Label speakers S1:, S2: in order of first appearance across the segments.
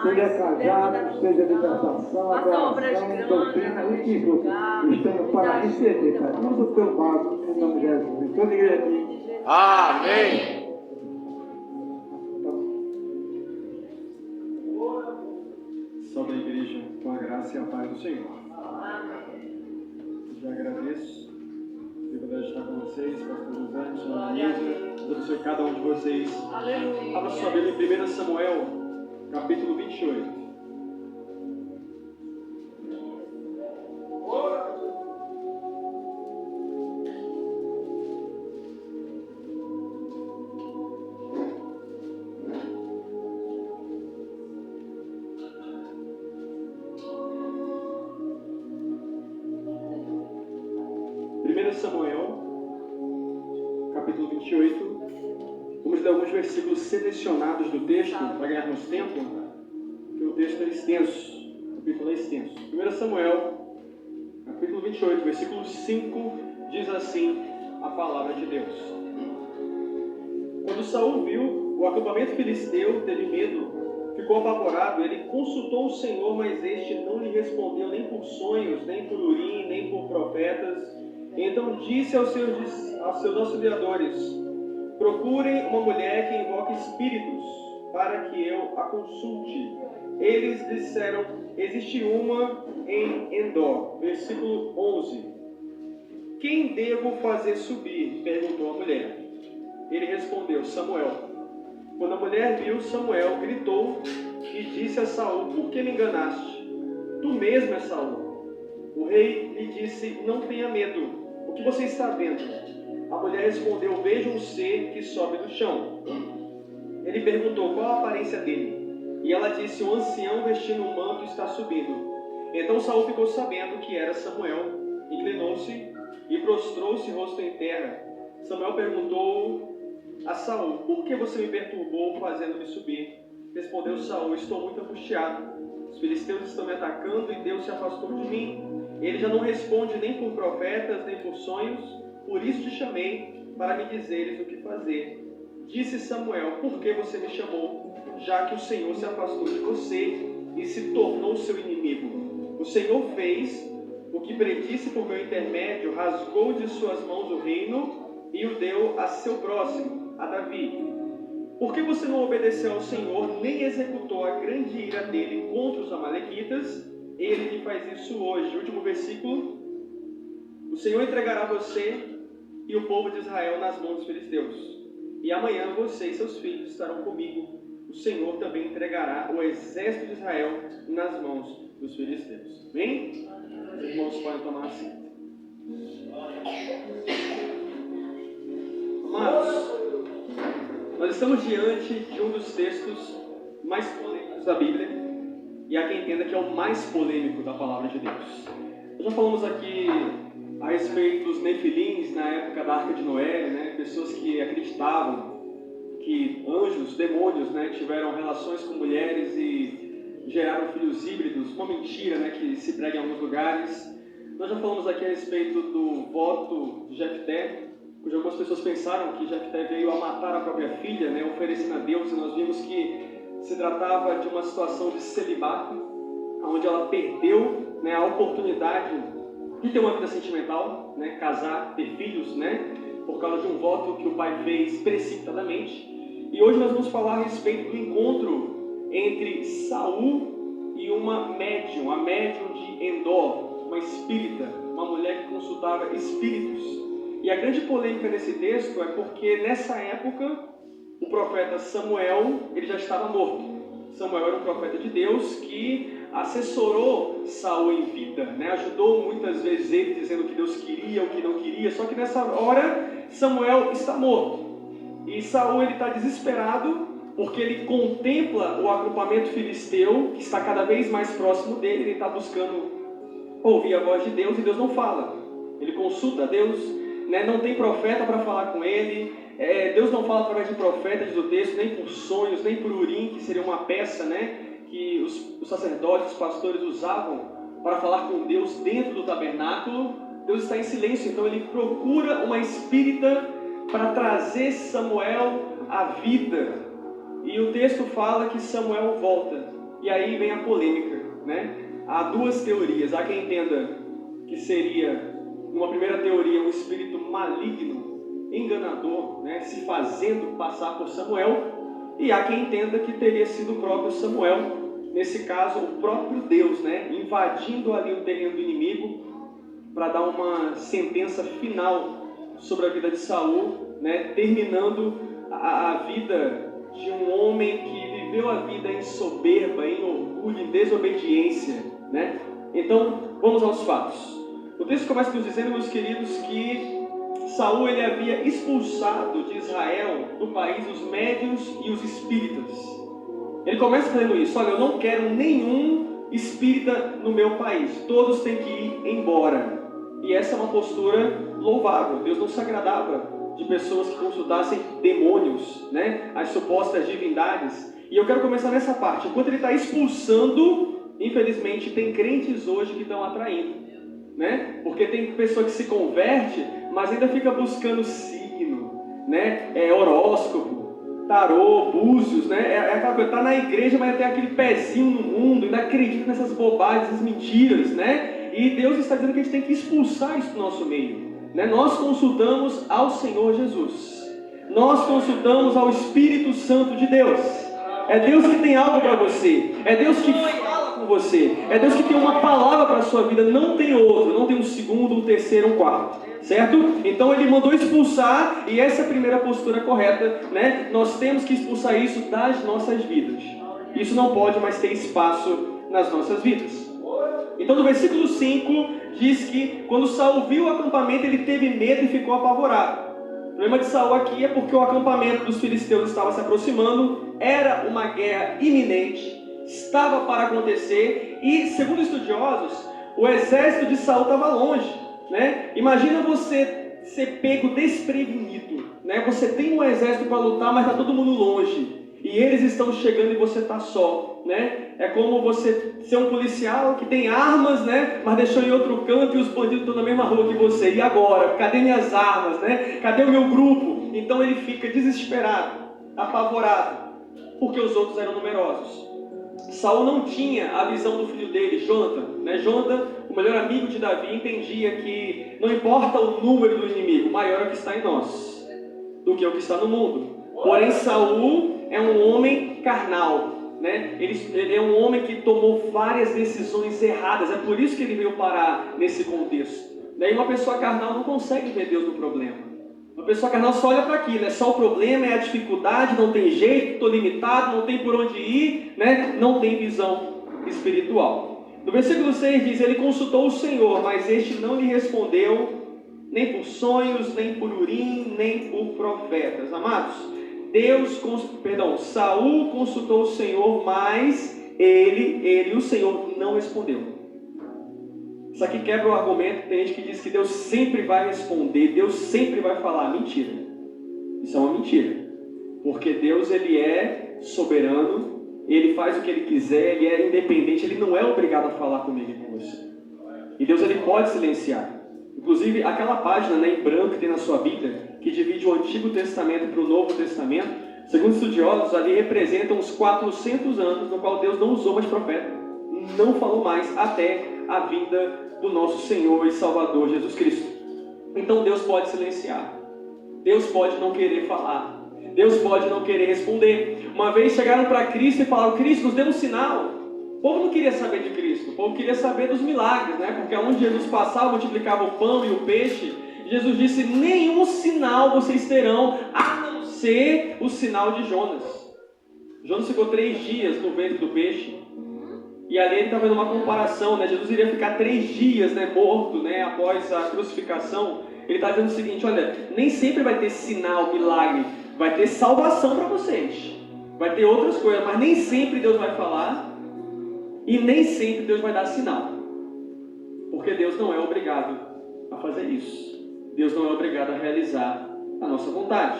S1: seja casado, seja libertação, adoração, doutrina, o que for. Estamos para receber, Pai. Tudo o teu vaso, em nome de Jesus. Toda a igreja diz.
S2: Amém.
S3: Salve a igreja com a graça e a paz do Senhor. Já agradeço. Privilégio estar com vocês, pastor José, senhora Nilza, Deus abençoe cada um de vocês. Abra sua Bíblia em 1 Samuel, capítulo 28. Samuel, capítulo 28. Vamos ler alguns versículos selecionados do texto para ganharmos tempo, porque o texto é extenso, o capítulo é extenso. 1 Samuel, capítulo 28, versículo 5, diz assim a palavra de Deus. Quando Saul viu o acampamento filisteu, teve medo, ficou apavorado. Ele consultou o Senhor, mas este não lhe respondeu nem por sonhos, nem por urim, nem por profetas. Então disse aos seus auxiliadores: procurem uma mulher que invoque espíritos, para que eu a consulte. Eles disseram: existe uma em Endor. Versículo 11. Quem devo fazer subir? Perguntou a mulher. Ele respondeu: Samuel. Quando a mulher viu Samuel, gritou e disse a Saul: por que me enganaste? Tu mesmo é Saul. O rei lhe disse: não tenha medo. O que você está vendo? A mulher respondeu: vejo um ser que sobe do chão. Ele perguntou: qual a aparência dele? E ela disse: um ancião vestindo um manto está subindo. Então Saul ficou sabendo que era Samuel, inclinou-se e prostrou-se rosto em terra. Samuel perguntou a Saul: por que você me perturbou fazendo-me subir? Respondeu Saul: estou muito angustiado. Os filisteus estão me atacando e Deus se afastou de mim. Ele já não responde nem por profetas, nem por sonhos. Por isso te chamei, para me dizeres o que fazer. Disse Samuel: por que você me chamou? Já que o Senhor se afastou de você e se tornou seu inimigo. O Senhor fez o que predisse por meu intermédio, rasgou de suas mãos o reino e o deu a seu próximo, a Davi. Por que você não obedeceu ao Senhor, nem executou a grande ira dele contra os amalequitas? Ele que faz isso hoje. Último versículo. O Senhor entregará você e o povo de Israel nas mãos dos filisteus. E amanhã você e seus filhos estarão comigo. O Senhor também entregará o exército de Israel nas mãos dos filisteus. Amém? Os irmãos podem tomar assento. Amados, nós estamos diante de um dos textos mais polêmicos da Bíblia. E há quem entenda que é o mais polêmico da palavra de Deus. Nós já falamos aqui a respeito dos nefilins na época da Arca de Noé, né? Pessoas que acreditavam que anjos, demônios, né, tiveram relações com mulheres e geraram filhos híbridos, uma mentira, né, que se prega em alguns lugares. Nós já falamos aqui a respeito do voto de Jefté, onde algumas pessoas pensaram que Jefté veio a matar a própria filha, né, oferecendo a Deus, e nós vimos que se tratava de uma situação de celibato, onde ela perdeu, né, a oportunidade de ter uma vida sentimental, né, casar, ter filhos, né, por causa de um voto que o pai fez precipitadamente. E hoje nós vamos falar a respeito do encontro entre Saul e uma médium, a médium de Endor, uma espírita, uma mulher que consultava espíritos. E a grande polêmica nesse texto é porque nessa época o profeta Samuel, ele já estava morto. Samuel era um profeta de Deus que assessorou Saul em vida, né? Ajudou muitas vezes ele, dizendo o que Deus queria, o que não queria. Só que nessa hora, Samuel está morto. E Saul está desesperado, porque ele contempla o acampamento filisteu, que está cada vez mais próximo dele. Ele está buscando ouvir a voz de Deus, e Deus não fala. Ele consulta Deus, né? Não tem profeta para falar com ele. Deus não fala através de profeta, diz o texto, nem por sonhos, nem por urim, que seria uma peça, né, que os sacerdotes, os pastores usavam para falar com Deus dentro do tabernáculo. Deus está em silêncio, então ele procura uma espírita para trazer Samuel à vida. E o texto fala que Samuel volta. E aí vem a polêmica, né? Há duas teorias. Há quem entenda que seria, numa primeira teoria, um espírito maligno, enganador, né? Se fazendo passar por Samuel. E há quem entenda que teria sido o próprio Samuel, nesse caso, o próprio Deus, né? Invadindo ali o terreno do inimigo para dar uma sentença final sobre a vida de Saul, né? Terminando a vida de um homem que viveu a vida em soberba, em orgulho, em desobediência, né? Então, vamos aos fatos. O texto começa nos dizendo, meus queridos, que Saul ele havia expulsado de Israel, do país, os médios e os espíritas. Ele começa fazendo isso: olha, eu não quero nenhum espírita no meu país, todos têm que ir embora. E essa é uma postura louvável. Deus não se agradava de pessoas que consultassem demônios, né? As supostas divindades. E eu quero começar nessa parte. Enquanto ele está expulsando, infelizmente tem crentes hoje que estão atraindo, né? Porque tem pessoa que se converte, mas ainda fica buscando signo, né? Horóscopo, tarô, búzios, né? É aquela coisa, está na igreja, mas tem aquele pezinho no mundo, ainda acredita nessas bobagens, essas mentiras, né? E Deus está dizendo que a gente tem que expulsar isso do nosso meio, né? Nós consultamos ao Senhor Jesus. Nós consultamos ao Espírito Santo de Deus. É Deus que tem algo para você. É Deus que fala com você. É Deus que tem uma palavra para a sua vida. Não tem outro. Não tem um segundo, um terceiro, um quarto. Certo? Então ele mandou expulsar. E essa é a primeira postura correta, né? Nós temos que expulsar isso das nossas vidas. Isso não pode mais ter espaço nas nossas vidas. Então no versículo 5 diz que quando Saul viu o acampamento, ele teve medo e ficou apavorado. O problema de Saul aqui é porque o acampamento dos filisteus estava se aproximando, era uma guerra iminente, estava para acontecer, e segundo estudiosos, o exército de Saul estava longe, né? Imagina você ser pego desprevenido, né? Você tem um exército para lutar, mas está todo mundo longe. E eles estão chegando e você está só, né? É como você ser um policial que tem armas, né? Mas deixou em outro canto e os bandidos estão na mesma rua que você. E agora? Cadê minhas armas, né? Cadê o meu grupo? Então ele fica desesperado, apavorado, porque os outros eram numerosos. Saul não tinha a visão do filho dele, Jonathan, né? Jonathan, o melhor amigo de Davi, entendia que não importa o número do inimigo, maior é o que está em nós do que o que está no mundo. Porém, Saul é um homem carnal, né? Ele é um homem que tomou várias decisões erradas. É por isso que ele veio parar nesse contexto. Daí uma pessoa carnal não consegue ver Deus no problema. Uma pessoa carnal só olha para aquilo, é só o problema, é a dificuldade, não tem jeito, estou limitado, não tem por onde ir, né? Não tem visão espiritual. No versículo 6 diz, ele consultou o Senhor, mas este não lhe respondeu, nem por sonhos, nem por urim, nem por profetas. Amados, Saul consultou o Senhor, mas o Senhor não respondeu. Isso aqui quebra o argumento. Tem gente que diz que Deus sempre vai responder, Deus sempre vai falar. Mentira. Isso é uma mentira. Porque Deus, ele é soberano, ele faz o que ele quiser, ele é independente, ele não é obrigado a falar comigo e com você. E Deus, ele pode silenciar. Inclusive, aquela página, né, em branco que tem na sua Bíblia, que divide o Antigo Testamento para o Novo Testamento, segundo estudiosos, ali representam uns 400 anos no qual Deus não usou mais profeta, não falou mais até a vinda do nosso Senhor e Salvador Jesus Cristo. Então Deus pode silenciar, Deus pode não querer falar, Deus pode não querer responder. Uma vez chegaram para Cristo e falaram, Cristo, nos dê um sinal. O povo não queria saber de Cristo, o povo queria saber dos milagres, né? Porque onde Jesus passava, multiplicava o pão e o peixe. Jesus disse, nenhum sinal vocês terão, a não ser o sinal de Jonas. Jonas ficou 3 dias no ventre do peixe. E ali ele está fazendo uma comparação, né? Jesus iria ficar 3 dias, né, morto, né, após a crucificação. Ele está dizendo o seguinte, olha, nem sempre vai ter sinal, milagre, vai ter salvação para vocês. Vai ter outras coisas, mas nem sempre Deus vai falar. E nem sempre Deus vai dar sinal. Porque Deus não é obrigado a fazer isso. Deus não é obrigado a realizar a nossa vontade.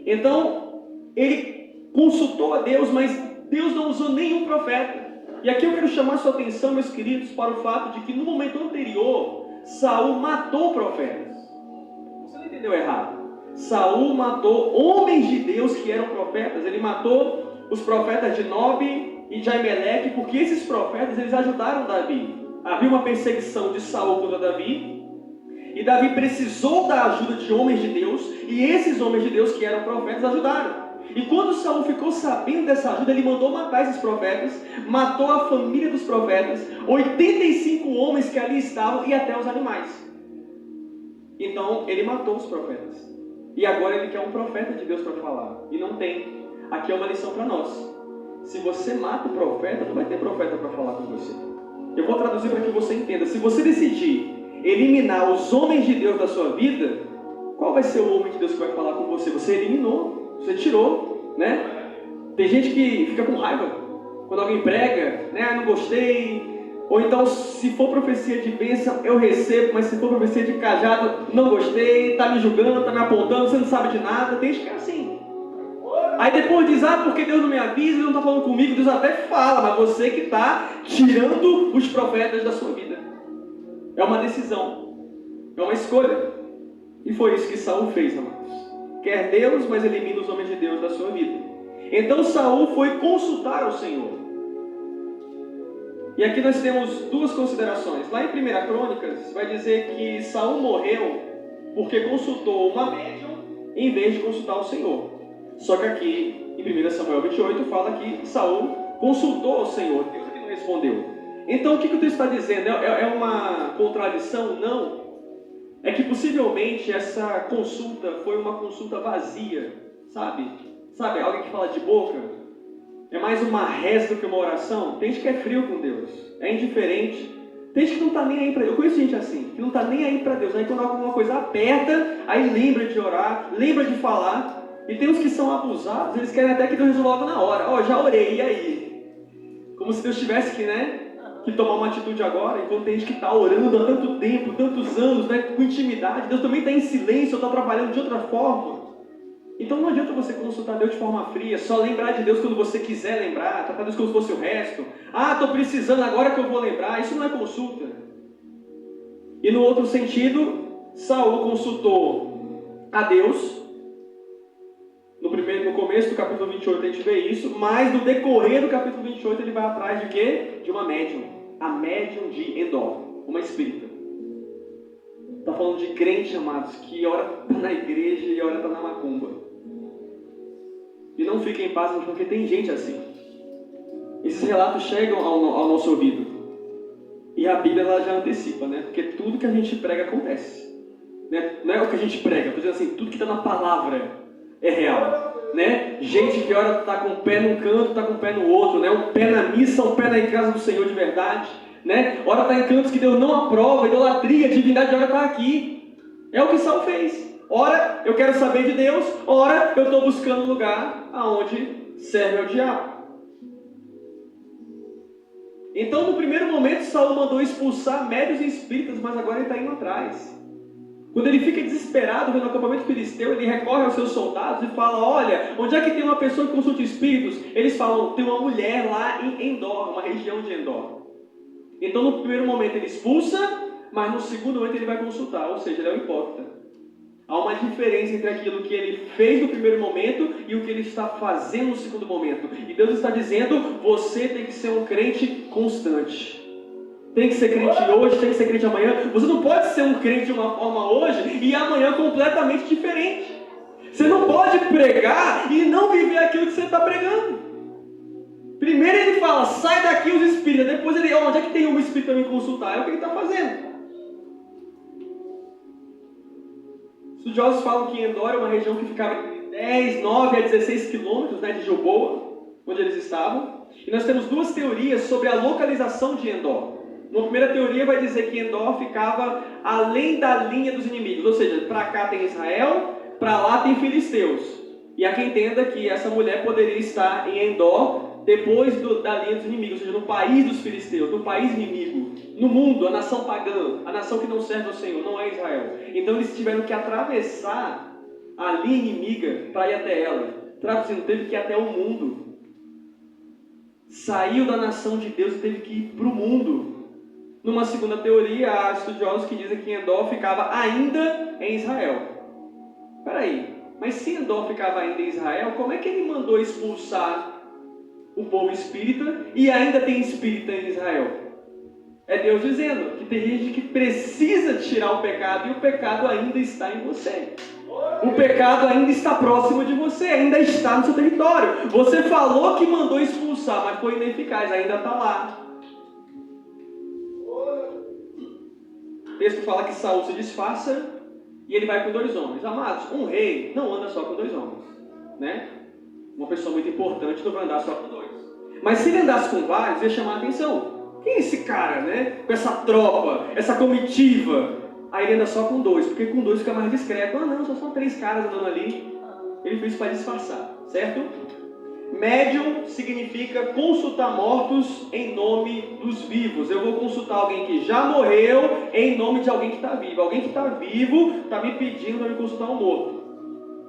S3: Então, ele consultou a Deus, mas Deus não usou nenhum profeta. E aqui eu quero chamar sua atenção, meus queridos, para o fato de que no momento anterior, Saul matou profetas. Você não entendeu errado. Saul matou homens de Deus que eram profetas. Ele matou os profetas de Nobe e de Aimeleque, porque esses profetas eles ajudaram Davi. Havia uma perseguição de Saul contra Davi, e Davi precisou da ajuda de homens de Deus, e esses homens de Deus que eram profetas ajudaram. E quando Saul ficou sabendo dessa ajuda, ele mandou matar esses profetas, matou a família dos profetas, 85 homens que ali estavam e até os animais. Então ele matou os profetas. E agora ele quer um profeta de Deus para falar. E não tem. Aqui é uma lição para nós. Se você mata o profeta, não vai ter profeta para falar com você. Eu vou traduzir para que você entenda. Se você decidir eliminar os homens de Deus da sua vida, qual vai ser o homem de Deus que vai falar com você? Você eliminou, você tirou, né? Tem gente que fica com raiva quando alguém prega, né? Não gostei. Ou então, se for profecia de bênção, eu recebo, mas se for profecia de cajado, não gostei, está me julgando, está me apontando, você não sabe de nada. Tem gente que é assim. Aí depois diz, porque Deus não me avisa, Deus não está falando comigo. Deus até fala, mas você que está tirando os profetas da sua vida. É uma decisão, é uma escolha. E foi isso que Saul fez, amados. Quer Deus, mas elimina os homens de Deus da sua vida. Então Saul foi consultar o Senhor. E aqui nós temos duas considerações. Lá em 1 Crônicas vai dizer que Saul morreu porque consultou uma médium em vez de consultar o Senhor. Só que aqui em 1 Samuel 28 fala que Saul consultou o Senhor, Deus que não respondeu. Então o que o texto está dizendo? É uma contradição? Não. É que possivelmente essa consulta foi uma consulta vazia, sabe? Sabe, alguém que fala de boca? É mais uma reza do que uma oração? Tem gente que é frio com Deus, é indiferente. Tem gente que não está nem aí para Deus. Eu conheço gente assim, que não está nem aí para Deus. Aí quando alguma coisa aperta, aí lembra de orar, lembra de falar. E tem uns que são abusados, eles querem até que Deus resolva na hora. Já orei, e aí? Como se Deus tivesse que tomar uma atitude agora, enquanto tem gente que está orando há tanto tempo, tantos anos, com intimidade. Deus também está em silêncio, ou está trabalhando de outra forma. Então não adianta você consultar Deus de forma fria, só lembrar de Deus quando você quiser lembrar, tratar Deus como se fosse o resto. Estou precisando, agora que eu vou lembrar. Isso não é consulta. E no outro sentido, Saul consultou a Deus. No começo do capítulo 28 a gente vê isso, mas no decorrer do capítulo 28 ele vai atrás de quê? De uma médium. A médium de Endor, uma espírita. Está falando de crente, amados, que ora está na igreja e ora está na macumba. E não fiquem em paz, porque tem gente assim. Esses relatos chegam ao nosso ouvido. E a Bíblia ela já antecipa, né? Porque tudo que a gente prega acontece. Né? Não é o que a gente prega, estou dizendo assim, tudo que está na palavra é real. Né? Gente que ora está com o pé num canto, está com o pé no outro, né? Um pé na missa, um pé na casa do Senhor de verdade. Né? Ora está em cantos que Deus não aprova, idolatria, divindade, ora está aqui. É o que Saul fez. Ora, eu quero saber de Deus, ora, eu estou buscando um lugar aonde serve ao diabo. Então, no primeiro momento, Saul mandou expulsar médios e espíritas, mas agora ele está indo atrás. Quando ele fica desesperado vendo o acampamento filisteu, ele recorre aos seus soldados e fala, olha, onde é que tem uma pessoa que consulta espíritos? Eles falam, tem uma mulher lá em Endor, uma região de Endor. Então no primeiro momento ele expulsa, mas no segundo momento ele vai consultar, ou seja, ele é um hipócrita. Há uma diferença entre aquilo que ele fez no primeiro momento e o que ele está fazendo no segundo momento. E Deus está dizendo, você tem que ser um crente constante. Tem que ser crente hoje, tem que ser crente amanhã. Você não pode ser um crente de uma forma hoje e amanhã completamente diferente. Você não pode pregar e não viver aquilo que você está pregando. Primeiro ele fala, sai daqui os espíritos. Depois ele, onde é que tem um espírito para me consultar? É o que ele está fazendo. Estudiosos falam que Endor é uma região que ficava entre 10, 9 a 16 quilômetros, né, de Gilboa, onde eles estavam. E nós temos duas teorias sobre a localização de Endor. Uma primeira teoria vai dizer que Endor ficava além da linha dos inimigos, ou seja, para cá tem Israel, para lá tem filisteus. E há quem entenda que essa mulher poderia estar em Endor depois da linha dos inimigos, ou seja, no país dos filisteus, no país inimigo, no mundo, a nação pagã, a nação que não serve ao Senhor, não é Israel. Então eles tiveram que atravessar a linha inimiga para ir até ela. Traduzindo, teve que ir até o mundo. Saiu da nação de Deus e teve que ir para o mundo. Numa segunda teoria, há estudiosos que dizem que Endor ficava ainda em Israel. Espera aí, mas se Endor ficava ainda em Israel, como é que ele mandou expulsar o povo espírita e ainda tem espírita em Israel. É Deus dizendo que tem gente que precisa tirar o pecado e o pecado ainda está em você. O pecado ainda está próximo de você, ainda está no seu território. Você falou que mandou expulsar, mas foi ineficaz, ainda está lá. O texto fala que Saul se disfarça e ele vai com 2 homens. Amados, um rei não anda só com 2 homens, né? Uma pessoa muito importante não vai andar só com 2. Mas se ele andasse com vários, ia chamar a atenção. Quem é esse cara, né? Com essa tropa, essa comitiva. Aí ele anda só com 2, porque com 2 fica mais discreto. Ah não, só são 3 caras andando ali. Ele fez para disfarçar, certo? Médium significa consultar mortos em nome dos vivos. Eu vou consultar alguém que já morreu em nome de alguém que está vivo. Alguém que está vivo está me pedindo para me consultar um morto.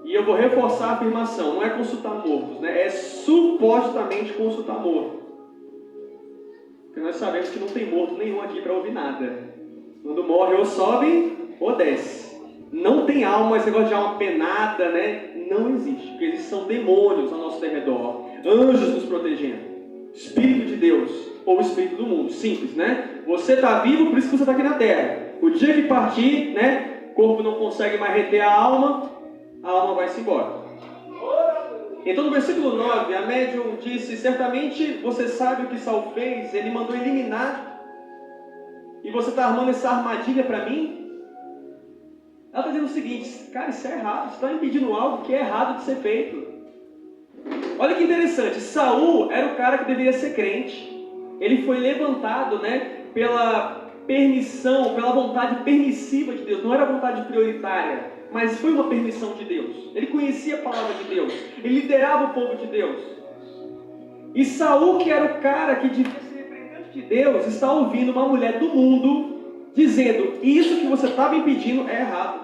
S3: E eu vou reforçar a afirmação, não é consultar mortos, né? É supostamente consultar morto. Porque nós sabemos que não tem morto nenhum aqui para ouvir nada. Quando morre ou sobe ou desce. Não tem alma, esse negócio de alma penada, né? Não existe, porque eles são demônios ao nosso derredor, anjos nos protegendo, Espírito de Deus ou Espírito do mundo, simples, né? Você está vivo, por isso que você está aqui na terra. O dia que partir, né? O corpo não consegue mais reter a alma vai-se embora. Então no versículo 9, a médium disse, certamente você sabe o que Saul fez, ele mandou eliminar, e você está armando essa armadilha para mim? Ela está dizendo o seguinte, cara, isso é errado, você está impedindo algo que é errado de ser feito. Olha que interessante, Saul era o cara que deveria ser crente. Ele foi levantado, né, pela permissão, pela vontade permissiva de Deus, não era vontade prioritária, mas foi uma permissão de Deus. Ele conhecia a palavra de Deus, ele liderava o povo de Deus. E Saul, que era o cara que devia ser representante de Deus, está ouvindo uma mulher do mundo dizendo, isso que você está me pedindo é errado.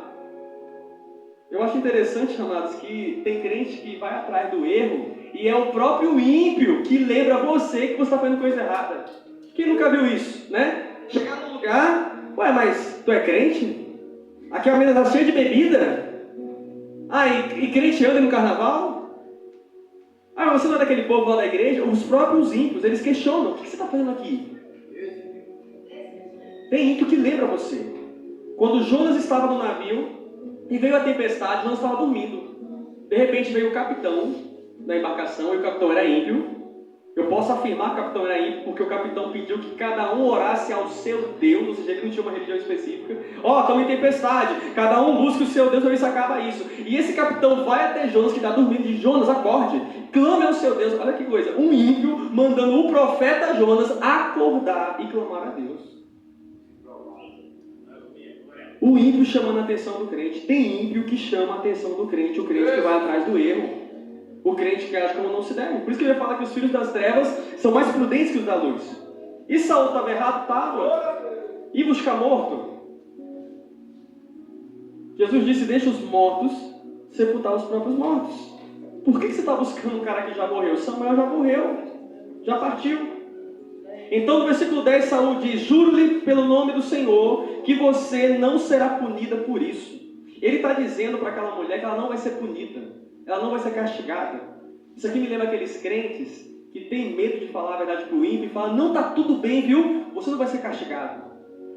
S3: Eu acho interessante, amados, que tem crente que vai atrás do erro e é o próprio ímpio que lembra você que você está fazendo coisa errada. Quem nunca viu isso, né? Chegar num lugar, ué, mas tu é crente? Aqui a menina está cheia de bebida? Ah, e crente anda no carnaval? Ah, você não é daquele povo lá da igreja? Os próprios ímpios, eles questionam, o que você está fazendo aqui? Tem ímpio que lembra você. Quando Jonas estava no navio e veio a tempestade, Jonas estava dormindo. De repente veio o capitão da embarcação, e o capitão era ímpio. Eu posso afirmar que o capitão era ímpio, porque o capitão pediu que cada um orasse ao seu Deus, ou seja, ele não tinha uma religião específica. Estamos em tempestade, cada um busca o seu Deus para ver se acaba isso. E esse capitão vai até Jonas, que está dormindo, e diz, Jonas, acorde, clame ao seu Deus. Olha que coisa, um ímpio mandando o profeta Jonas acordar e clamar a Deus. O ímpio chamando a atenção do crente. Tem ímpio que chama a atenção do crente, o crente que vai atrás do erro. O crente que age como não se deve. Por isso que ele vai falar que os filhos das trevas são mais prudentes que os da luz. E Saul estava errado? Estava. E buscar morto? Jesus disse, deixa os mortos sepultar os próprios mortos. Por que você está buscando um cara que já morreu? Samuel já morreu. Já partiu. Então no versículo 10, Saul diz, juro-lhe pelo nome do Senhor que você não será punida por isso. Ele está dizendo para aquela mulher que ela não vai ser punida, ela não vai ser castigada. Isso aqui me lembra aqueles crentes que têm medo de falar a verdade para o ímpio e falam, não, está tudo bem, viu? Você não vai ser castigado.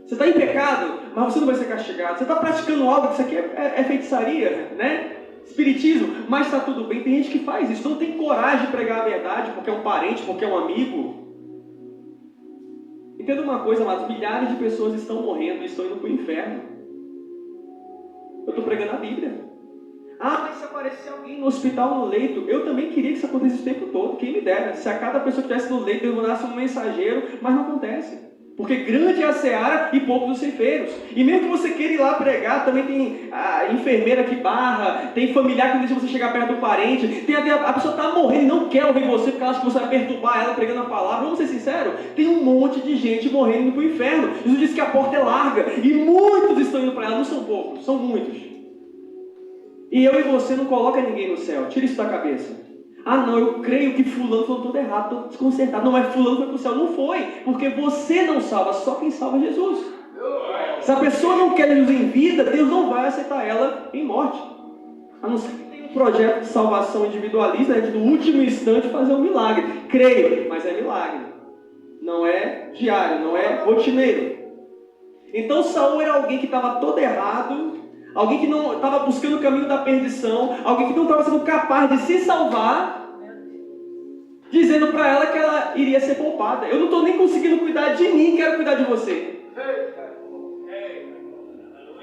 S3: Você está em pecado, mas você não vai ser castigado. Você está praticando algo, que isso aqui é feitiçaria, né? Espiritismo, mas está tudo bem. Tem gente que faz isso, não tem coragem de pregar a verdade porque é um parente, porque é um amigo. Entenda uma coisa, amados, milhares de pessoas estão morrendo e estão indo para o inferno. Eu estou pregando a Bíblia. Ah, mas se aparecer alguém no hospital, no leito, eu também queria que isso acontecesse o tempo todo, quem me dera. Se a cada pessoa que estivesse no leito eu mandasse um mensageiro, mas não acontece. Porque grande é a seara e poucos os ceifeiros. E mesmo que você queira ir lá pregar, também tem a enfermeira que barra, tem familiar que não deixa você chegar perto do parente, tem até a pessoa está morrendo e não quer ouvir você porque ela acha que você vai perturbar ela pregando a palavra. Vamos ser sinceros, tem um monte de gente morrendo indo para o inferno. Jesus disse que a porta é larga e muitos estão indo para ela, não são poucos, são muitos. E eu e você não coloca ninguém no céu, tira isso da cabeça. Ah não, eu creio que fulano falou tudo errado, estou desconcertado. Não, mas fulano foi para o céu. Não foi, porque você não salva, só quem salva é Jesus. Se a pessoa não quer Jesus em vida, Deus não vai aceitar ela em morte. A não ser que tenha um projeto de salvação individualista, né, de no último instante fazer um milagre. Creio, mas é milagre. Não é diário, não é rotineiro. Então Saul era alguém que estava todo errado, alguém que não estava buscando o caminho da perdição, alguém que não estava sendo capaz de se salvar, dizendo para ela que ela iria ser poupada. Eu não estou nem conseguindo cuidar de mim, quero cuidar de você.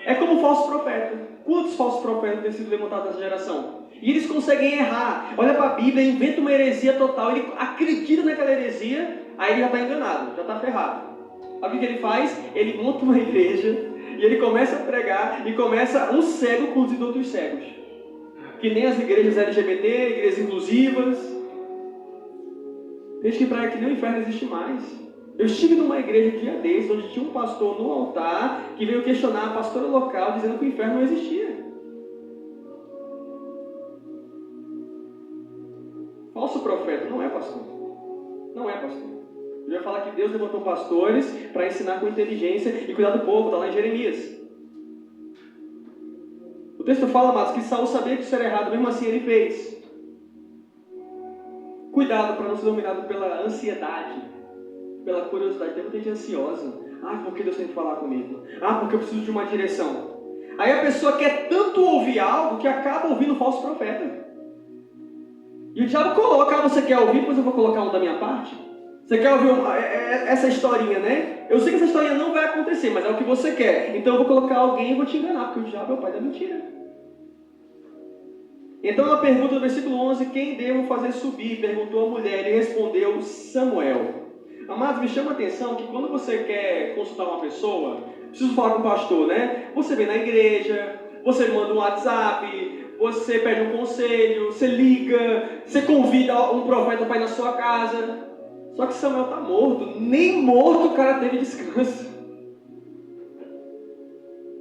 S3: É como falso profeta. Quantos falsos profetas têm sido levantados nessa geração? E eles conseguem errar. Olha para a Bíblia, inventa uma heresia total, ele acredita naquela heresia, aí ele já está enganado, já está ferrado. Sabe o que ele faz? Ele monta uma igreja e ele começa a pregar e começa um cego conduzindo outros cegos. Que nem as igrejas LGBT, igrejas inclusivas. Desde que para que nem o inferno existe mais. Eu estive numa igreja um dia desses, onde tinha um pastor no altar que veio questionar a pastora local, dizendo que o inferno não existia. Falso profeta não é pastor. Não é pastor. Eu ia falar que Deus levantou pastores para ensinar com inteligência e cuidar do povo, está lá em Jeremias. O texto fala, amados, que Saul sabia que isso era errado, mesmo assim ele fez. Cuidado para não ser dominado pela ansiedade, pela curiosidade. Tem muita gente ansiosa. Ah, por que Deus tem que falar comigo? Ah, porque eu preciso de uma direção. Aí a pessoa quer tanto ouvir algo que acaba ouvindo falso profeta. E o diabo coloca, você quer ouvir, pois eu vou colocar um da minha parte. Você quer ouvir essa historinha, né? Eu sei que essa historinha não vai acontecer, mas é o que você quer. Então eu vou colocar alguém e vou te enganar, porque o diabo é o pai da mentira. Então a pergunta do versículo 11, quem devo fazer subir? Perguntou a mulher, e respondeu Samuel. Amados, me chama a atenção que quando você quer consultar uma pessoa, preciso falar com o pastor, né? Você vem na igreja, você manda um WhatsApp, você pede um conselho, você liga, você convida um profeta para ir na sua casa. Só que Samuel está morto, nem morto o cara teve descanso.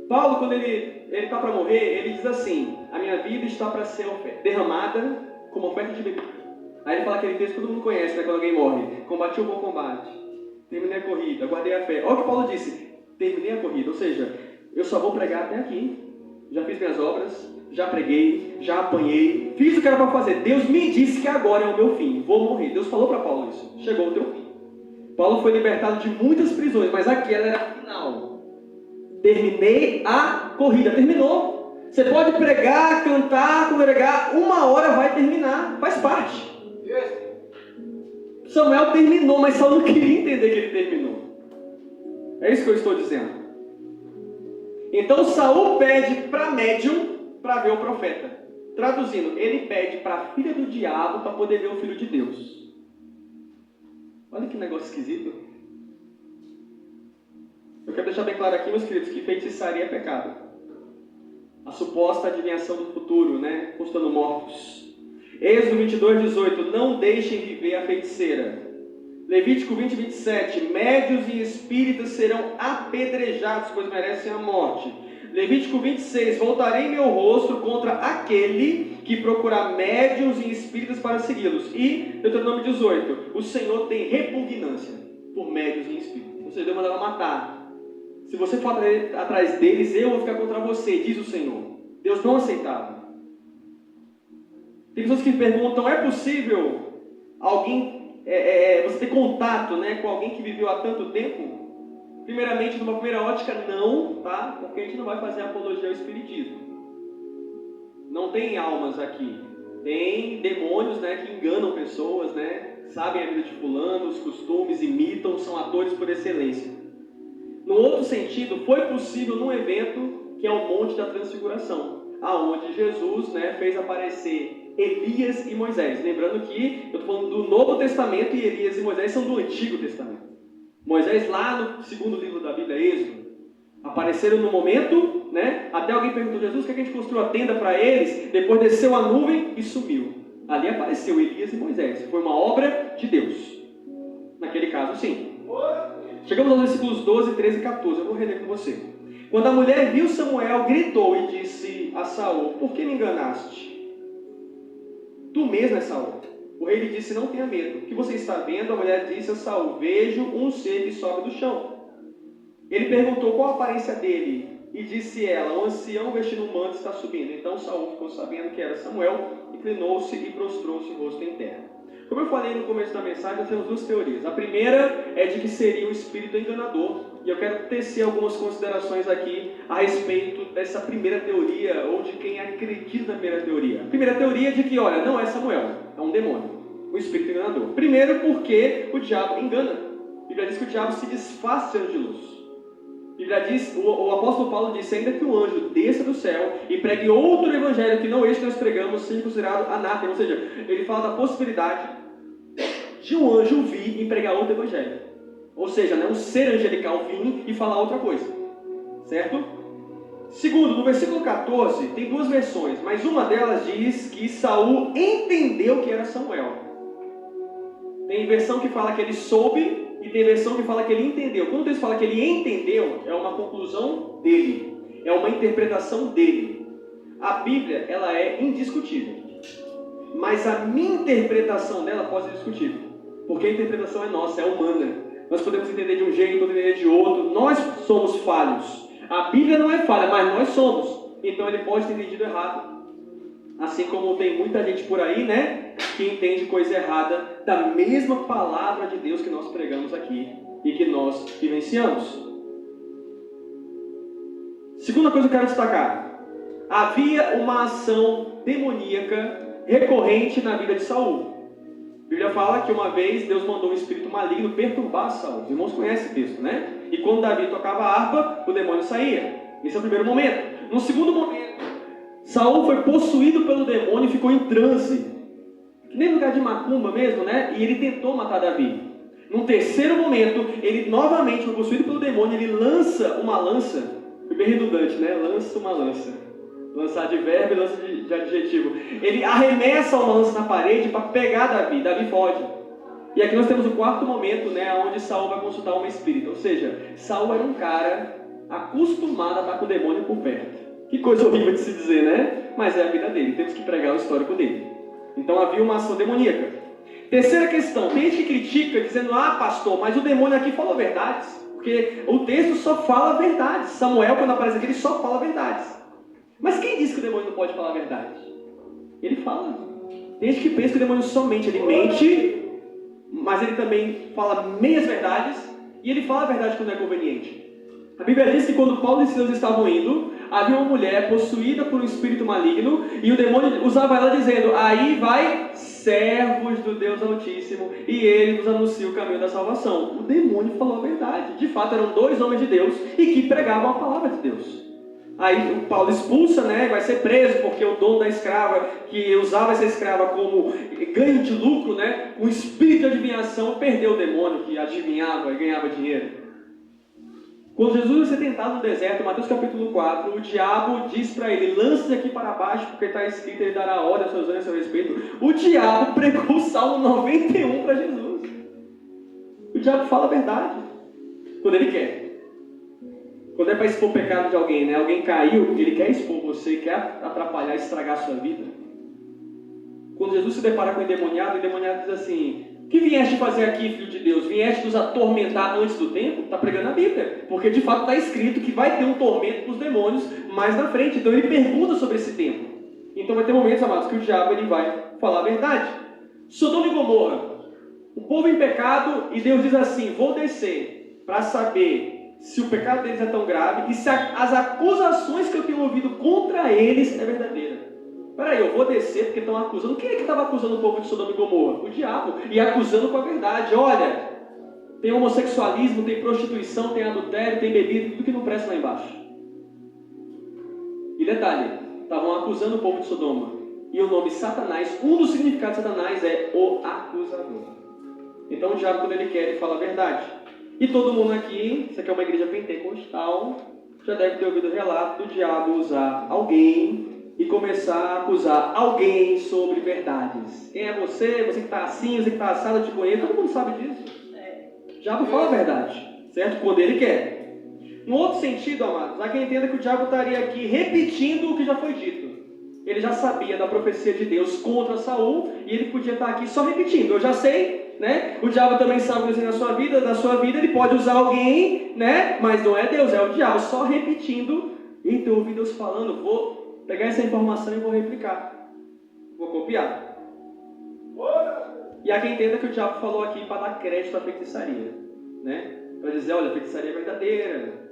S3: Paulo, quando ele está para morrer, ele diz assim, a minha vida está para ser derramada como oferta de bebida. Aí ele fala aquele texto que todo mundo conhece, né, quando alguém morre. Combati o bom combate, terminei a corrida, guardei a fé. Olha o que Paulo disse, terminei a corrida, ou seja, eu só vou pregar até aqui. Já fiz minhas obras, já preguei, já apanhei, fiz o que era para fazer. Deus me disse que agora é o meu fim, vou morrer. Deus falou para Paulo isso, chegou o teu fim. Paulo foi libertado de muitas prisões, mas aquela era a final. Terminei a corrida, terminou. Você pode pregar, cantar, congregar, uma hora vai terminar, faz parte. Samuel terminou, mas Saul não queria entender que ele terminou. É isso que eu estou dizendo. Então Saul pede para médium para ver o profeta. Traduzindo, ele pede para a filha do diabo para poder ver o filho de Deus. Olha que negócio esquisito. Eu quero deixar bem claro aqui, meus queridos, que feitiçaria é pecado. A suposta adivinhação do futuro, né? Constando mortos. Êxodo 22:18, não deixem viver a feiticeira. Levítico 20:27, médios e espíritas serão apedrejados, pois merecem a morte. Levítico 26, voltarei meu rosto contra aquele que procurar médios e espíritas para segui-los. E Deuteronômio 18, o Senhor tem repugnância por médios e espíritas. Ou seja, Deus mandava matar. Se você for atrás deles, eu vou ficar contra você, diz o Senhor. Deus não aceitava. Tem pessoas que perguntam, é possível alguém, você ter contato, né, com alguém que viveu há tanto tempo? Primeiramente, numa primeira ótica, não, tá? Porque a gente não vai fazer apologia ao espiritismo. Não tem almas aqui. Tem demônios, né, que enganam pessoas, né? Sabem a vida de fulano, os costumes, imitam, são atores por excelência. No outro sentido, foi possível num evento que é o Monte da Transfiguração, aonde Jesus, né, fez aparecer Elias e Moisés. Lembrando que eu estou falando do Novo Testamento e Elias e Moisés são do Antigo Testamento. Moisés, lá no segundo livro da Bíblia, Êxodo, apareceram no momento, né? Até alguém perguntou, Jesus, por que a gente construiu a tenda para eles? Depois desceu a nuvem e sumiu. Ali apareceu Elias e Moisés. Foi uma obra de Deus. Naquele caso, sim. Chegamos aos versículos 12, 13 e 14. Eu vou reler com você. Quando a mulher viu Samuel, gritou e disse a Saul, por que me enganaste? Tu mesmo é Saul. O rei lhe disse, não tenha medo. O que você está vendo? A mulher disse a Saul, vejo um ser que sobe do chão. Ele perguntou qual a aparência dele. E disse ela, um ancião vestindo um manto está subindo. Então Saul ficou sabendo que era Samuel, inclinou-se e prostrou-se o rosto em terra. Como eu falei no começo da mensagem, nós temos duas teorias. A primeira é de que seria o espírito enganador. E eu quero tecer algumas considerações aqui a respeito dessa primeira teoria, ou de quem acredita na primeira teoria. A primeira teoria é de que, olha, não é Samuel, é um demônio, o espírito enganador. Primeiro porque o diabo engana. A Bíblia diz que o diabo se disfarça de anjo de luz. A Bíblia diz, o apóstolo Paulo disse, ainda que o anjo desça do céu e pregue outro evangelho que não este que nós pregamos, seja considerado anátema. Ou seja, ele fala da possibilidade de um anjo vir e pregar outro evangelho. Ou seja, um ser angelical vir e falar outra coisa. Certo? Segundo, no versículo 14, tem duas versões, mas uma delas diz que Saul entendeu que era Samuel. Tem versão que fala que ele soube, e tem versão que fala que ele entendeu. Quando Deus fala que ele entendeu, é uma conclusão dele, é uma interpretação dele. A Bíblia, ela é indiscutível, mas a minha interpretação dela pode ser discutível, porque a interpretação é nossa, é humana. Nós podemos entender de um jeito, podemos entender de outro. Nós somos falhos. A Bíblia não é falha, mas nós somos. Então ele pode ter entendido errado. Assim como tem muita gente por aí, que entende coisa errada da mesma palavra de Deus que nós pregamos aqui e que nós vivenciamos. Segunda coisa que eu quero destacar. Havia uma ação demoníaca recorrente na vida de Saul. A Bíblia fala que uma vez Deus mandou um espírito maligno perturbar Saul. Os irmãos conhecem o texto, E quando Davi tocava a harpa, o demônio saía. Esse é o primeiro momento. No segundo momento, Saul foi possuído pelo demônio e ficou em transe. Que nem lugar de macumba mesmo, E ele tentou matar Davi. Num terceiro momento, ele novamente foi possuído pelo demônio. Ele lança uma lança. Foi bem redundante, Lança uma lança. Lançar de verbo e lança de adjetivo. Ele arremessa uma lança na parede para pegar Davi. Davi foge. E aqui nós temos o quarto momento, onde Saul vai consultar uma espírita. Ou seja, Saul era um cara acostumado a estar com o demônio por perto. Que coisa horrível de se dizer, Mas é a vida dele. Temos que pregar o histórico dele. Então havia uma ação demoníaca. Terceira questão. Tem gente que critica dizendo, pastor, mas o demônio aqui falou verdades. Porque o texto só fala verdades. Samuel, quando aparece aqui, ele só fala verdades. Mas quem disse que o demônio não pode falar a verdade? Ele fala. Tem gente que pensa que o demônio somente ele mente, mas ele também fala meias verdades, e ele fala a verdade quando é conveniente. A Bíblia diz que quando Paulo e Silas estavam indo, havia uma mulher possuída por um espírito maligno, e o demônio usava ela dizendo, aí vai servos do Deus Altíssimo, e ele nos anuncia o caminho da salvação. O demônio falou a verdade. De fato, eram dois homens de Deus, e que pregavam a palavra de Deus. Aí o Paulo expulsa, vai ser preso, porque o dono da escrava, que usava essa escrava como ganho de lucro, o espírito de adivinhação, perdeu o demônio que adivinhava e ganhava dinheiro. Quando Jesus vai ser tentado no deserto, Mateus capítulo 4, o diabo diz para ele, lance aqui para baixo, porque está escrito, ele dará ordem aos seus anjos a seu respeito. O diabo pregou o Salmo 91 para Jesus. O diabo fala a verdade, quando ele quer. Quando é para expor o pecado de alguém, Alguém caiu, ele quer expor você, quer atrapalhar, estragar a sua vida. Quando Jesus se depara com o endemoniado diz assim, o que vieste fazer aqui, filho de Deus? Vieste nos atormentar antes do tempo? Está pregando a Bíblia. Porque de fato está escrito que vai ter um tormento para os demônios mais na frente. Então ele pergunta sobre esse tempo. Então vai ter momentos, amados, que o diabo ele vai falar a verdade. Sodoma e Gomorra. O povo em pecado, e Deus diz assim, vou descer para saber se o pecado deles é tão grave e se as acusações que eu tenho ouvido contra eles é verdadeira. Peraí, eu vou descer porque estão acusando. Quem é que estava acusando o povo de Sodoma e Gomorra? O diabo. E acusando com a verdade. Olha, tem homossexualismo, tem prostituição, tem adultério, tem bebida, tudo que não presta lá embaixo. E detalhe, estavam acusando o povo de Sodoma. E o nome Satanás, um dos significados de Satanás é o acusador. Então o diabo, quando ele quer, ele fala a verdade. E todo mundo aqui, isso aqui é uma igreja pentecostal, já deve ter ouvido o relato do diabo usar alguém e começar a acusar alguém sobre verdades. Quem é você? Você que está assim, você que está assado, eu te conheço. Todo mundo sabe disso. O diabo fala a verdade, certo? Quando ele quer. No outro sentido, amados, há quem entenda que o diabo estaria aqui repetindo o que já foi dito. Ele já sabia da profecia de Deus contra Saul e ele podia estar aqui só repetindo. Eu já sei. O diabo também sabe o que na sua vida, ele pode usar alguém, mas não é Deus, é o diabo, só repetindo. Eita, eu ouvi Deus falando, vou pegar essa informação e vou replicar, vou copiar. E há quem entenda que o diabo falou aqui para dar crédito à feitiçaria, né? Para dizer, olha, a feitiçaria é verdadeira.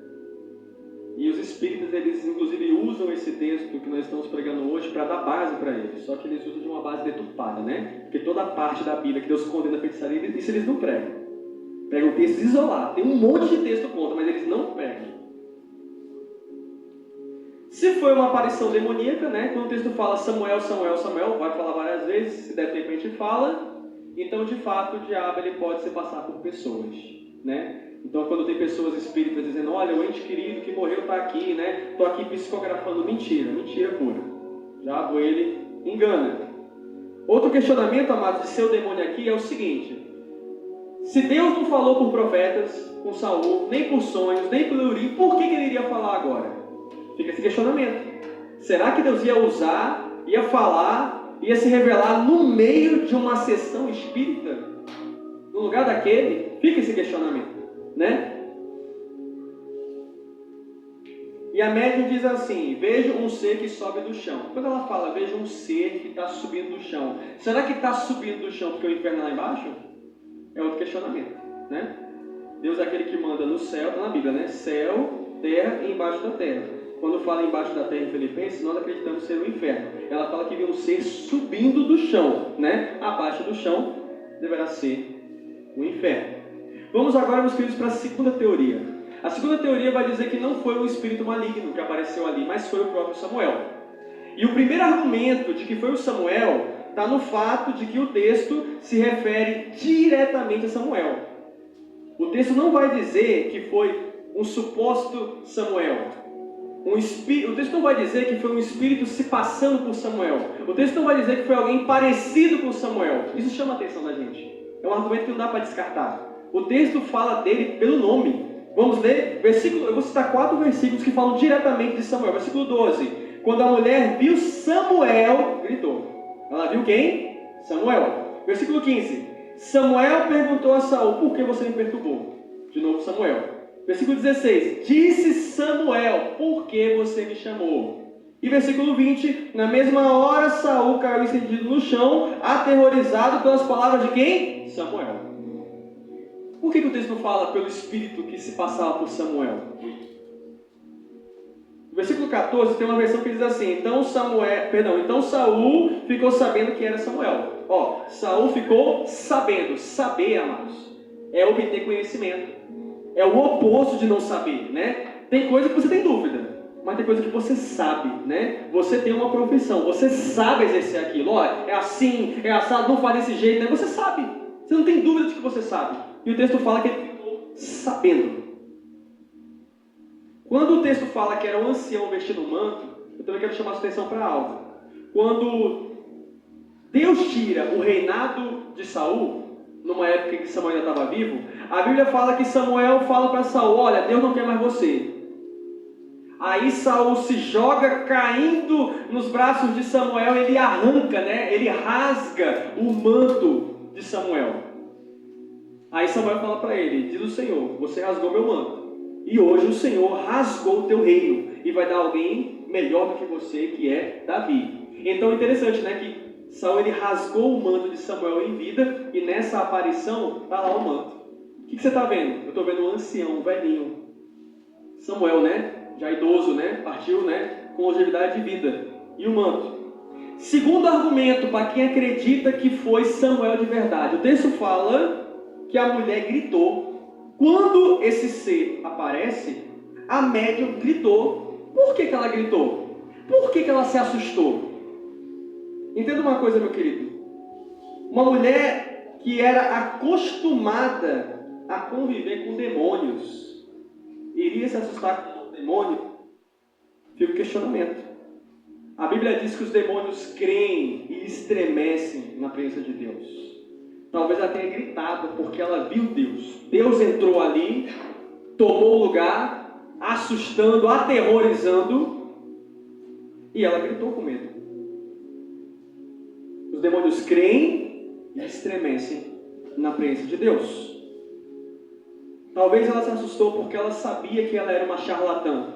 S3: E os espíritas, eles inclusive usam esse texto que nós estamos pregando hoje para dar base para eles. Só que eles usam de uma base deturpada, né? Porque toda a parte da Bíblia que Deus condena a feitiçaria, isso eles não pregam. Pregam textos isolados. Tem um monte de texto contra, mas eles não pregam. Se foi uma aparição demoníaca, né? Quando o texto fala Samuel, Samuel, Samuel, vai falar várias vezes, se der tempo a gente fala. Então, de fato, o diabo ele pode se passar por pessoas, né? Então, quando tem pessoas espíritas dizendo, olha, o ente querido que morreu está aqui, né? Estou aqui psicografando. Mentira, mentira pura. O diabo, ele engana. Outro questionamento, amados, de ser o demônio aqui é o seguinte. Se Deus não falou por profetas, com Saul, nem por sonhos, nem por Urim, por que ele iria falar agora? Fica esse questionamento. Será que Deus ia usar, ia falar, ia se revelar no meio de uma sessão espírita? No lugar daquele? Fica esse questionamento, né? E a médium diz assim, vejo um ser que sobe do chão. Quando ela fala, vejo um ser que está subindo do chão. Será que está subindo do chão porque o inferno é lá embaixo? É outro questionamento, né? Deus é aquele que manda no céu, está na Bíblia, né? Céu, terra e embaixo da terra. Quando fala embaixo da terra em Filipenses, nós acreditamos ser o inferno. Ela fala que viu um ser subindo do chão, né? Abaixo do chão deverá ser o inferno. Vamos agora, meus queridos, para a segunda teoria. A segunda teoria vai dizer que não foi um espírito maligno que apareceu ali, mas foi o próprio Samuel. E o primeiro argumento de que foi o Samuel está no fato de que o texto se refere diretamente a Samuel. O texto não vai dizer que foi um suposto Samuel. O texto não vai dizer que foi um espírito se passando por Samuel. O texto não vai dizer que foi alguém parecido com Samuel. Isso chama a atenção da gente. É um argumento que não dá para descartar. O texto fala dele pelo nome. Vamos ler, eu vou citar 4 versículos que falam diretamente de Samuel. Versículo 12. Quando a mulher viu Samuel, gritou. Ela viu quem? Samuel. Versículo 15. Samuel perguntou a Saul, por que você me perturbou? De novo Samuel. Versículo 16. Disse Samuel, por que você me chamou? E versículo 20. Na mesma hora Saul caiu estendido no chão, aterrorizado pelas palavras de quem? Samuel. Por que o texto não fala pelo espírito que se passava por Samuel? No versículo 14 tem uma versão que diz assim, então Saul ficou sabendo que era Samuel. Saul ficou sabendo. Saber, amados, é obter conhecimento. É o oposto de não saber, né? Tem coisa que você tem dúvida, mas tem coisa que você sabe, né? Você tem uma profissão, você sabe exercer aquilo. Olha, é assim, é assado, não faz desse jeito, né? Você sabe. Você não tem dúvida de que você sabe. E o texto fala que ele ficou sabendo. Quando o texto fala que era um ancião vestindo um manto, eu também quero chamar a sua atenção para algo. Quando Deus tira o reinado de Saul, numa época em que Samuel ainda estava vivo, a Bíblia fala que Samuel fala para Saul, olha, Deus não quer mais você. Aí Saul se joga caindo nos braços de Samuel, ele arranca, né? Ele rasga o manto de Samuel. Aí Samuel fala para ele, diz o Senhor, você rasgou meu manto. E hoje o Senhor rasgou o teu reino e vai dar alguém melhor do que você, que é Davi. Então é interessante, né, que Saul ele rasgou o manto de Samuel em vida e nessa aparição está lá o manto. O que você está vendo? Eu estou vendo um ancião, um velhinho. Samuel, né? Já idoso, né? Partiu, né? Com longevidade de vida. E o manto. Segundo argumento, para quem acredita que foi Samuel de verdade. O texto fala que a mulher gritou. Quando esse ser aparece, a médium gritou. Por que ela gritou? Por que ela se assustou? Entenda uma coisa, meu querido. Uma mulher que era acostumada a conviver com demônios, iria se assustar com um demônio? Fica o questionamento. A Bíblia diz que os demônios creem e estremecem na presença de Deus. Talvez ela tenha gritado porque ela viu Deus. Deus entrou ali, tomou o lugar, assustando, aterrorizando, e ela gritou com medo. Os demônios creem e estremecem na presença de Deus. Talvez ela se assustou porque ela sabia que ela era uma charlatã,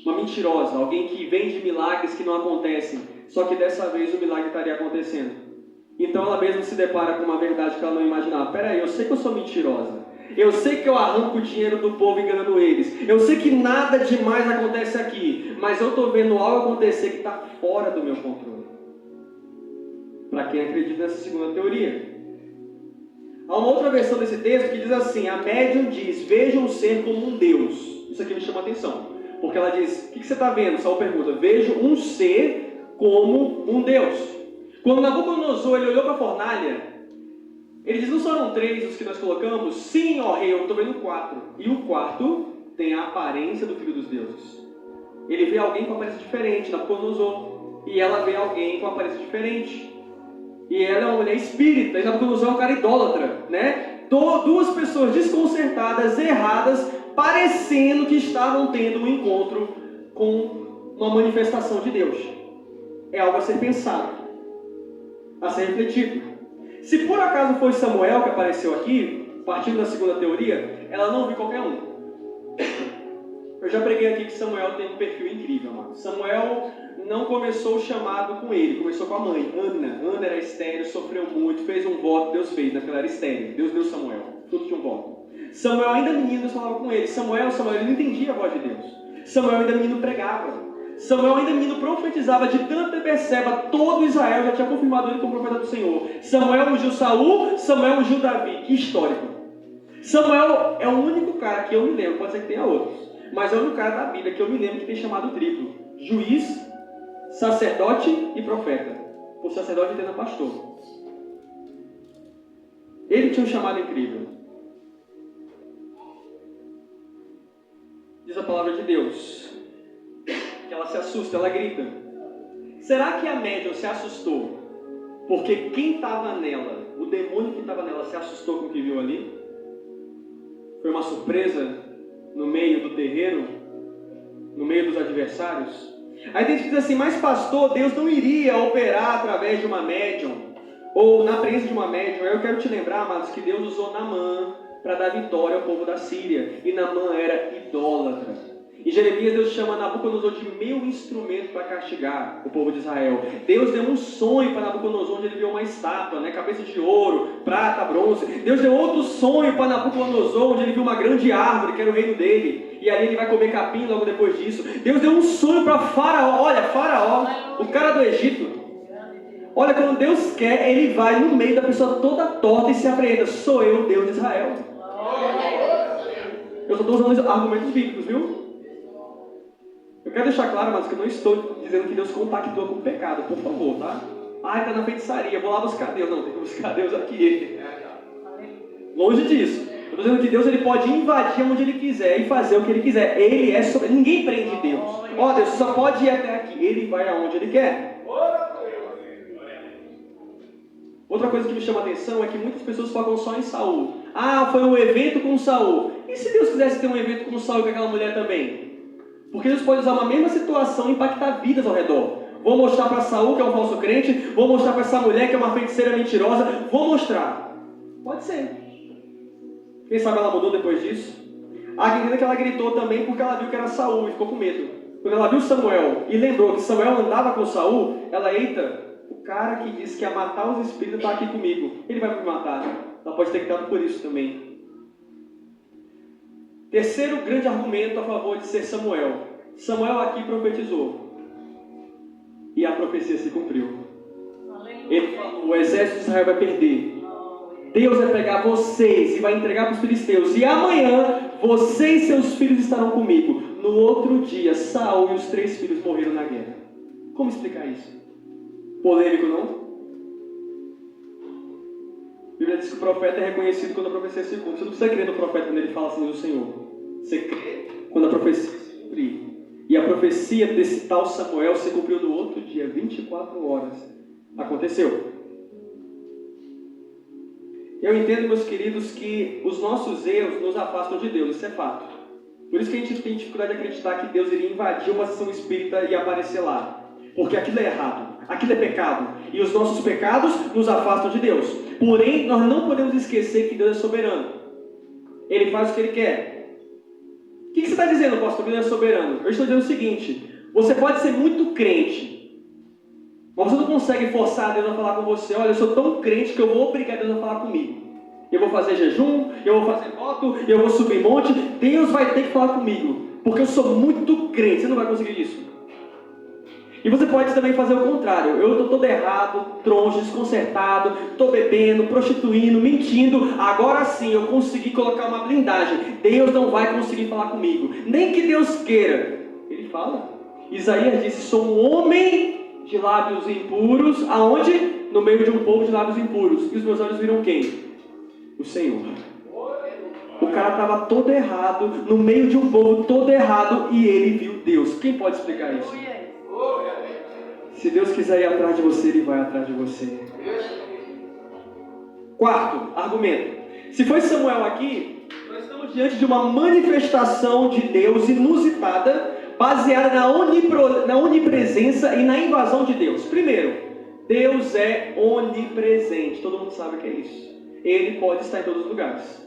S3: uma mentirosa, alguém que vende milagres que não acontecem, só que dessa vez o milagre estaria acontecendo. Então ela mesma se depara com uma verdade que ela não imaginava. Peraí, eu sei que eu sou mentirosa. Eu sei que eu arranco o dinheiro do povo enganando eles. Eu sei que nada demais acontece aqui. Mas eu estou vendo algo acontecer que está fora do meu controle. Para quem acredita nessa segunda teoria. Há uma outra versão desse texto que diz assim: a médium diz, veja um ser como um Deus. Isso aqui me chama a atenção. Porque ela diz, o que você está vendo? Saul pergunta, vejo um ser como um Deus. Quando Nabucodonosor ele olhou para a fornalha, ele diz, não foram 3 os que nós colocamos? Sim, ó rei, eu estou vendo 4. E o quarto tem a aparência do Filho dos Deuses. Ele vê alguém com aparência diferente, Nabucodonosor. E ela vê alguém com aparência diferente. E ela é uma mulher espírita, e Nabucodonosor é um cara idólatra, né? Duas pessoas desconcertadas, erradas, parecendo que estavam tendo um encontro com uma manifestação de Deus. É algo a ser pensado, a ser refletido. Se por acaso foi Samuel que apareceu aqui, partindo da segunda teoria, ela não viu qualquer um. Eu já preguei aqui que Samuel tem um perfil incrível, mano. Samuel não começou o chamado com ele, começou com a mãe, Ana. Ana era estéril, sofreu muito, fez um voto, Deus fez, né? Porque ela era estéril. Deus deu Samuel, tudo tinha um voto. Samuel ainda menino, Deus falava com ele. Samuel, ele não entendia a voz de Deus. Samuel ainda menino pregava. Samuel ainda menino profetizava, de tanto Betseba, todo Israel já tinha confirmado ele como profeta do Senhor. Samuel ungiu Saul, Samuel ungiu Davi. Que histórico. Samuel é o único cara que eu me lembro, pode ser que tenha outros, mas é o único cara da Bíblia que eu me lembro que tem chamado triplo: juiz, sacerdote e profeta. O sacerdote entenda pastor. Ele tinha um chamado incrível. Diz a palavra de Deus que ela se assusta, ela grita. Será que a médium se assustou porque quem estava nela, o demônio que estava nela, se assustou com o que viu ali? Foi uma surpresa no meio do terreiro, no meio dos adversários? Aí tem gente que diz assim, mas pastor, Deus não iria operar através de uma médium, ou na presença de uma médium. Eu quero te lembrar, amados, que Deus usou Naamã para dar vitória ao povo da Síria, e Naamã era idólatra. Em Jeremias, Deus chama Nabucodonosor de meu instrumento para castigar o povo de Israel. Deus deu um sonho para Nabucodonosor, onde ele viu uma estátua, né? Cabeça de ouro, prata, bronze. Deus deu outro sonho para Nabucodonosor, onde ele viu uma grande árvore, que era o reino dele. E ali ele vai comer capim logo depois disso. Deus deu um sonho para Faraó. Olha, Faraó, o cara do Egito. Olha, quando Deus quer, ele vai no meio da pessoa toda torta e se apreenda. Sou eu, Deus de Israel. Eu só estou usando argumentos bíblicos, viu? Eu quero deixar claro, mas que eu não estou dizendo que Deus compactua com o pecado, por favor, tá? Ah, está na feitiçaria, vou lá buscar Deus. Não, tem que buscar Deus aqui. Longe disso. Eu estou dizendo que Deus ele pode invadir onde ele quiser e fazer o que ele quiser. Ele é sobre... Ninguém prende Deus. Ó, Deus só pode ir até aqui. Ele vai aonde ele quer. Outra coisa que me chama a atenção é que muitas pessoas focam só em Saul. Ah, foi um evento com Saul. E se Deus quisesse ter um evento com Saul e com aquela mulher também? Porque Deus pode usar uma mesma situação e impactar vidas ao redor. Vou mostrar para Saul, que é um falso crente. Vou mostrar para essa mulher, que é uma feiticeira mentirosa. Vou mostrar. Pode ser. Quem sabe ela mudou depois disso? Há quem diga que ela gritou também porque ela viu que era Saul e ficou com medo. Quando ela viu Samuel e lembrou que Samuel andava com Saul, ela, eita, o cara que disse que ia matar os espíritos está aqui comigo. Ele vai me matar. Ela pode ter gritado por isso também. Terceiro grande argumento a favor de ser Samuel. Samuel aqui profetizou. E a profecia se cumpriu. Ele falou, o exército de Israel vai perder. Deus vai pegar vocês e vai entregar para os filisteus. E amanhã, você e seus filhos estarão comigo. No outro dia, Saul e os 3 filhos morreram na guerra. Como explicar isso? Polêmico, não? A Bíblia diz que o profeta é reconhecido quando a profecia se cumpre. Você não precisa crer no profeta quando ele fala assim do Senhor. Você crê quando a profecia se cumprir. E a profecia desse tal Samuel se cumpriu no outro dia, 24 horas. Aconteceu. Eu entendo, meus queridos, que os nossos erros nos afastam de Deus. Isso é fato. Por isso que a gente tem dificuldade de acreditar que Deus iria invadir uma sessão espírita e aparecer lá. Porque aquilo é errado. Aquilo é pecado. E os nossos pecados nos afastam de Deus. Porém, nós não podemos esquecer que Deus é soberano. Ele faz o que Ele quer. O que você está dizendo, pastor, que Deus é soberano? Eu estou dizendo o seguinte. Você pode ser muito crente. Mas você não consegue forçar Deus a falar com você. Olha, eu sou tão crente que eu vou obrigar Deus a falar comigo. Eu vou fazer jejum, eu vou fazer voto, eu vou subir monte. Deus vai ter que falar comigo, porque eu sou muito crente. Você não vai conseguir isso. E você pode também fazer o contrário. Eu estou todo errado, troncho, desconcertado, estou bebendo, prostituindo, mentindo. Agora sim eu consegui colocar uma blindagem. Deus não vai conseguir falar comigo. Nem que Deus queira. Ele fala. Isaías disse, sou um homem de lábios impuros. Aonde? No meio de um povo de lábios impuros. E os meus olhos viram quem? O Senhor. O cara estava todo errado, no meio de um povo todo errado, e ele viu Deus. Quem pode explicar isso? Se Deus quiser ir atrás de você, Ele vai atrás de você. Quarto argumento. Se foi Samuel aqui, nós estamos diante de uma manifestação de Deus inusitada, baseada na onipresença e na invasão de Deus. Primeiro, Deus é onipresente. Todo mundo sabe o que é isso. Ele pode estar em todos os lugares.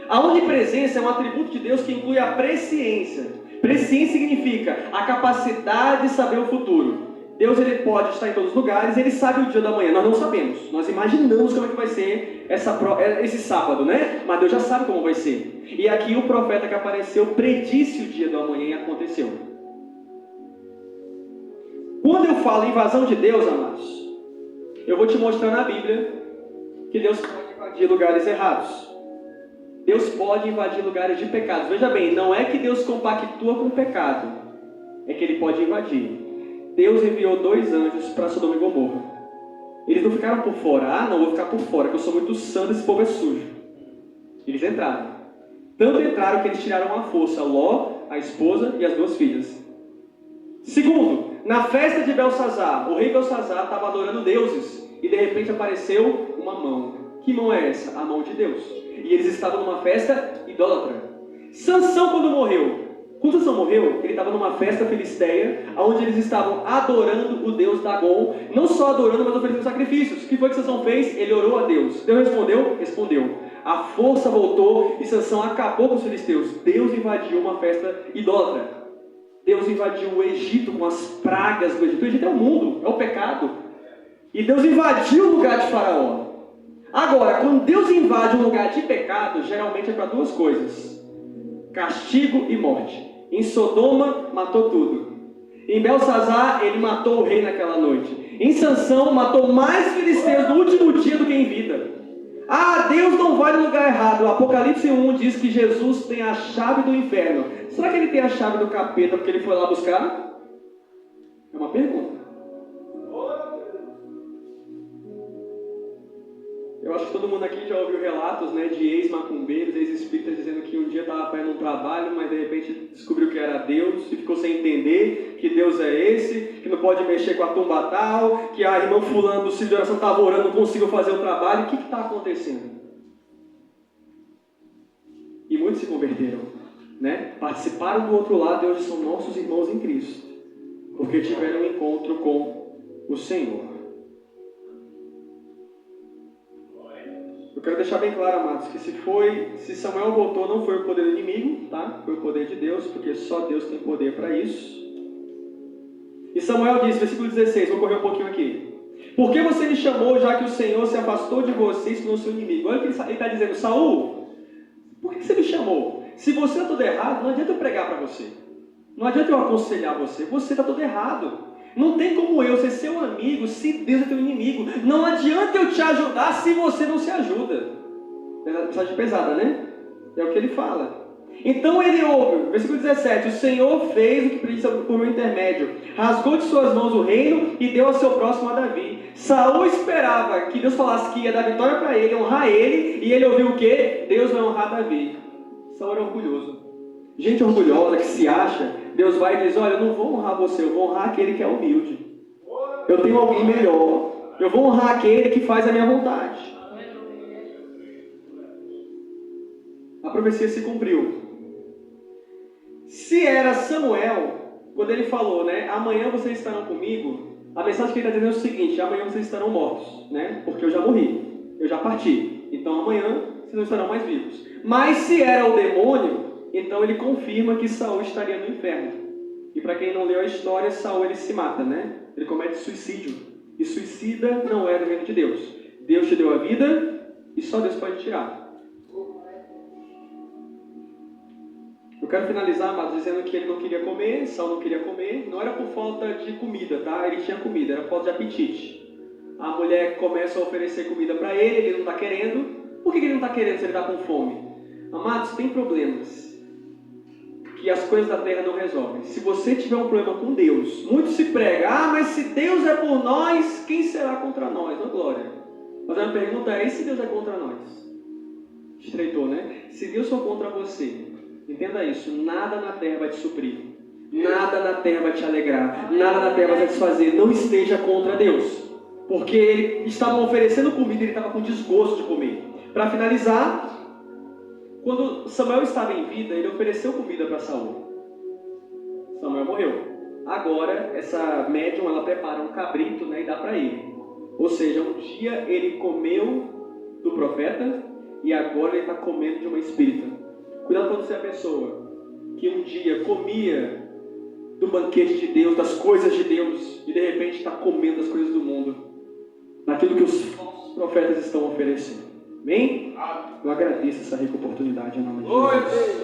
S3: A onipresença é um atributo de Deus que inclui a presciência. Presciência significa a capacidade de saber o futuro. Deus ele pode estar em todos os lugares, ele sabe o dia da manhã, nós não sabemos. Nós imaginamos como é que vai ser esse sábado, né? Mas Deus já sabe como vai ser. E aqui o profeta que apareceu predisse o dia do amanhã e aconteceu. Quando eu falo invasão de Deus, amados, eu vou te mostrar na Bíblia que Deus pode invadir lugares errados. Deus pode invadir lugares de pecados. Veja bem, não é que Deus compactua com o pecado, é que Ele pode invadir. Deus enviou 2 anjos para Sodoma e Gomorra. Eles não ficaram por fora. Ah, não, vou ficar por fora, que eu sou muito santo, esse povo é sujo. Eles entraram. Tanto entraram que eles tiraram à força Ló, a esposa e as 2 filhas. Segundo, na festa de Belsazar, o rei Belsazar estava adorando deuses e de repente apareceu uma mão. Que mão é essa? A mão de Deus. E eles estavam numa festa idólatra. Sansão, quando morreu, quando Sansão morreu, ele estava numa festa filisteia, onde eles estavam adorando o deus Dagon, não só adorando, mas oferecendo sacrifícios. O que foi que Sansão fez? Ele orou a Deus. Deus respondeu? Respondeu. A força voltou e Sansão acabou com os filisteus. Deus invadiu uma festa idólatra. Deus invadiu o Egito com as pragas do Egito. O Egito é o mundo, é o pecado. E Deus invadiu o lugar de Faraó. Agora, quando Deus invade um lugar de pecado, geralmente é para 2 coisas. Castigo e morte. Em Sodoma, matou tudo. Em Belsazar, ele matou o rei naquela noite. Em Sansão, matou mais filisteus no último dia do que em vida. Ah, Deus não vai no lugar errado. O Apocalipse 1 diz que Jesus tem a chave do inferno. Será que ele tem a chave do capeta porque ele foi lá buscar? É uma pergunta. Eu acho que todo mundo aqui já ouviu relatos, né, de ex-macumbeiros, ex-espíritas dizendo que um dia estava fazendo um trabalho, mas de repente descobriu que era Deus e ficou sem entender que Deus é esse, que não pode mexer com a tumba tal, que a irmã fulana do círculo de oração estava orando, não conseguiu fazer o trabalho. O que está acontecendo? E muitos se converteram, né? Participaram do outro lado e hoje são nossos irmãos em Cristo, porque tiveram um encontro com o Senhor. Eu quero deixar bem claro, amados, que se Samuel voltou, não foi o poder do inimigo, tá? Foi o poder de Deus, porque só Deus tem poder para isso. E Samuel disse, versículo 16, vou correr um pouquinho aqui. Por que você me chamou, já que o Senhor se afastou de você e se tornou seu inimigo? Olha o que ele está dizendo, Saul, por que você me chamou? Se você está tudo errado, não adianta eu pregar para você. Não adianta eu aconselhar você. Você está tudo errado. Não tem como eu ser seu amigo se Deus é teu inimigo. Não adianta eu te ajudar se você não se ajuda. Mensagem pesada, né? É o que ele fala. Então ele ouve, versículo 17, o Senhor fez o que precisa por meu intermédio, rasgou de suas mãos o reino e deu ao seu próximo a Davi. Saul esperava que Deus falasse que ia dar vitória para ele, honrar ele, e ele ouviu o quê? Deus vai honrar Davi. Saul era orgulhoso. Gente orgulhosa que se acha, Deus vai e diz, olha, eu não vou honrar você, eu vou honrar aquele que é humilde. Eu tenho alguém melhor. Eu vou honrar aquele que faz a minha vontade. A profecia se cumpriu. Se era Samuel, quando ele falou, né, amanhã vocês estarão comigo, a mensagem que ele está dizendo é o seguinte, amanhã vocês estarão mortos, né, porque eu já morri, eu já parti, então amanhã vocês não estarão mais vivos. Mas se era o demônio, então ele confirma que Saul estaria no inferno. E para quem não leu a história, Saul ele se mata, né? Ele comete suicídio. E suicida não é do reino de Deus. Deus te deu a vida e só Deus pode tirar. Eu quero finalizar, amados, dizendo que ele não queria comer, Saul não queria comer. Não era por falta de comida, tá? Ele tinha comida, era falta de apetite. A mulher começa a oferecer comida para ele não está querendo. Por que ele não está querendo se ele está com fome? Amados, tem problemas que as coisas da terra não resolvem. Se você tiver um problema com Deus, muito se prega, mas se Deus é por nós, quem será contra nós? Não, glória. Mas a minha pergunta é, e se Deus é contra nós? Estreitou, né? Se Deus for contra você, entenda isso, nada na terra vai te suprir. Nada na terra vai te alegrar. Nada na terra vai te satisfazer. Não esteja contra Deus. Porque eles estavam oferecendo comida e ele estava com desgosto de comer. Para finalizar, quando Samuel estava em vida, ele ofereceu comida para Saul. Samuel morreu. Agora, essa médium, ela prepara um cabrito, né, e dá para ele. Ou seja, um dia ele comeu do profeta e agora ele está comendo de uma espírita. Cuidado quando você é a pessoa que um dia comia do banquete de Deus, das coisas de Deus, e de repente está comendo as coisas do mundo, daquilo que os falsos profetas estão oferecendo. Amém? Eu agradeço essa rica oportunidade em nome de Jesus.